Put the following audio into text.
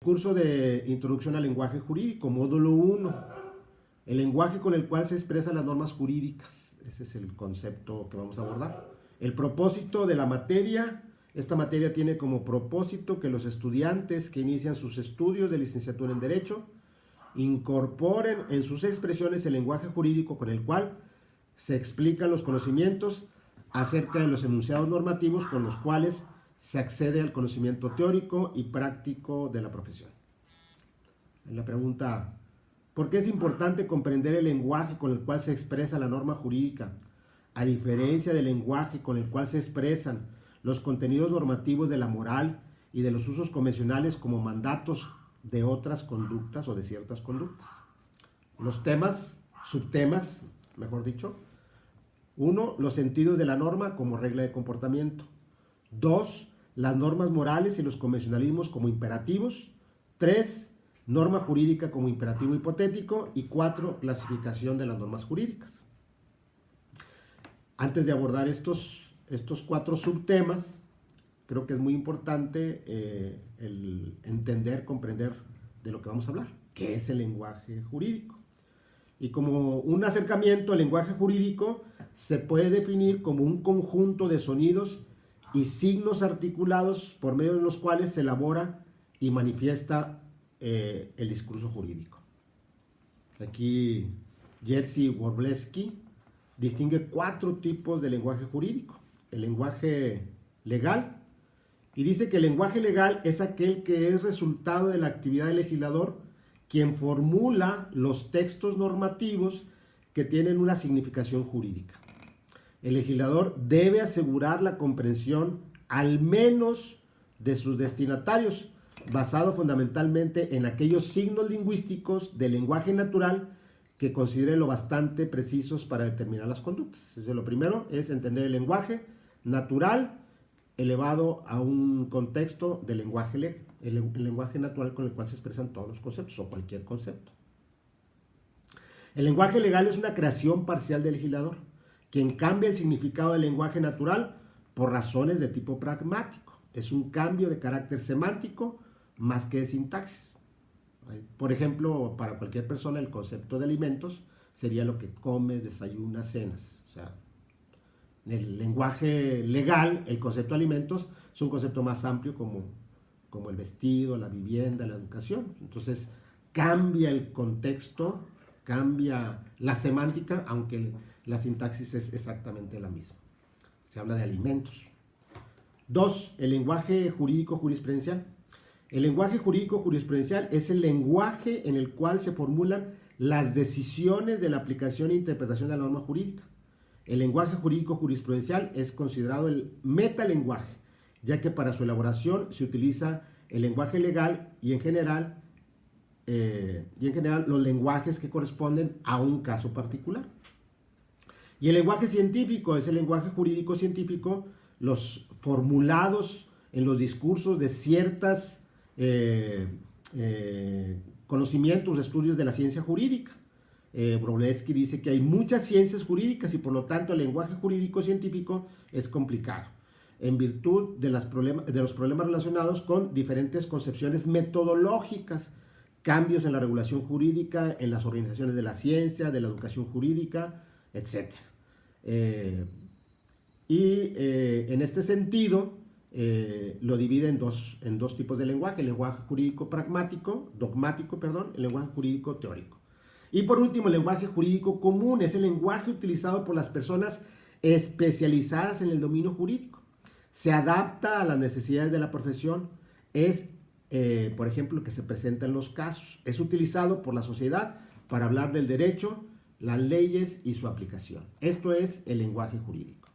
curso de Introducción al Lenguaje Jurídico, módulo 1, el lenguaje con el cual se expresan las normas jurídicas. Ese es el concepto que vamos a abordar. El propósito de la materia: esta materia tiene como propósito que los estudiantes que inician sus estudios de licenciatura en Derecho incorporen en sus expresiones el lenguaje jurídico con el cual se explican los conocimientos acerca de los enunciados normativos con los cuales se accede al conocimiento teórico y práctico de la profesión. En la pregunta: ¿por qué es importante comprender el lenguaje con el cual se expresa la norma jurídica, a diferencia del lenguaje con el cual se expresan los contenidos normativos de la moral y de los usos convencionales como mandatos de otras conductas o de ciertas conductas? Los temas, subtemas, mejor dicho: 1. Los sentidos de la norma como regla de comportamiento. 2. Las normas morales y los convencionalismos como imperativos. 3. Norma jurídica como imperativo hipotético. Y 4. Clasificación de las normas jurídicas. Antes de abordar estos 4 subtemas, creo que es muy importante el entender, comprender de lo que vamos a hablar, qué es el lenguaje jurídico. Y como un acercamiento al lenguaje jurídico, se puede definir como un conjunto de sonidos y signos articulados por medio de los cuales se elabora y manifiesta el discurso jurídico. Aquí Jerzy Wróblewski distingue 4 tipos de lenguaje jurídico. El lenguaje legal, y dice que el lenguaje legal es aquel que es resultado de la actividad del legislador, quien formula los textos normativos que tienen una significación jurídica. El legislador debe asegurar la comprensión al menos de sus destinatarios, basado fundamentalmente en aquellos signos lingüísticos del lenguaje natural que considere lo bastante precisos para determinar las conductas. Entonces, lo primero es entender el lenguaje natural elevado a un contexto del lenguaje el lenguaje natural con el cual se expresan todos los conceptos o cualquier concepto. El lenguaje legal es una creación parcial del legislador, quien cambia el significado del lenguaje natural por razones de tipo pragmático. Es un cambio de carácter semántico más que de sintaxis. Por ejemplo, para cualquier persona el concepto de alimentos sería lo que comes, desayunas, cenas. O sea, en el lenguaje legal, el concepto de alimentos es un concepto más amplio como el vestido, la vivienda, la educación. Entonces, cambia el contexto, cambia la semántica, aunque la sintaxis es exactamente la misma. Se habla de alimentos. 2. El lenguaje jurídico jurisprudencial. El lenguaje jurídico jurisprudencial es el lenguaje en el cual se formulan las decisiones de la aplicación e interpretación de la norma jurídica. El lenguaje jurídico jurisprudencial es considerado el metalenguaje, ya que para su elaboración se utiliza el lenguaje legal y en general los lenguajes que corresponden a un caso particular. Y el lenguaje científico es el lenguaje jurídico científico, los formulados en los discursos de ciertas conocimientos, estudios de la ciencia jurídica. Wróblewski dice que hay muchas ciencias jurídicas y por lo tanto el lenguaje jurídico científico es complicado, en virtud de los problemas relacionados con diferentes concepciones metodológicas, cambios en la regulación jurídica, en las organizaciones de la ciencia, de la educación jurídica, etc. En este sentido, lo divide en dos tipos de lenguaje: el lenguaje jurídico dogmático, el lenguaje jurídico teórico. Y por último, el lenguaje jurídico común es el lenguaje utilizado por las personas especializadas en el dominio jurídico. Se adapta a las necesidades de la profesión, por ejemplo, que se presenta en los casos. Es utilizado por la sociedad para hablar del derecho, las leyes y su aplicación. Esto es el lenguaje jurídico.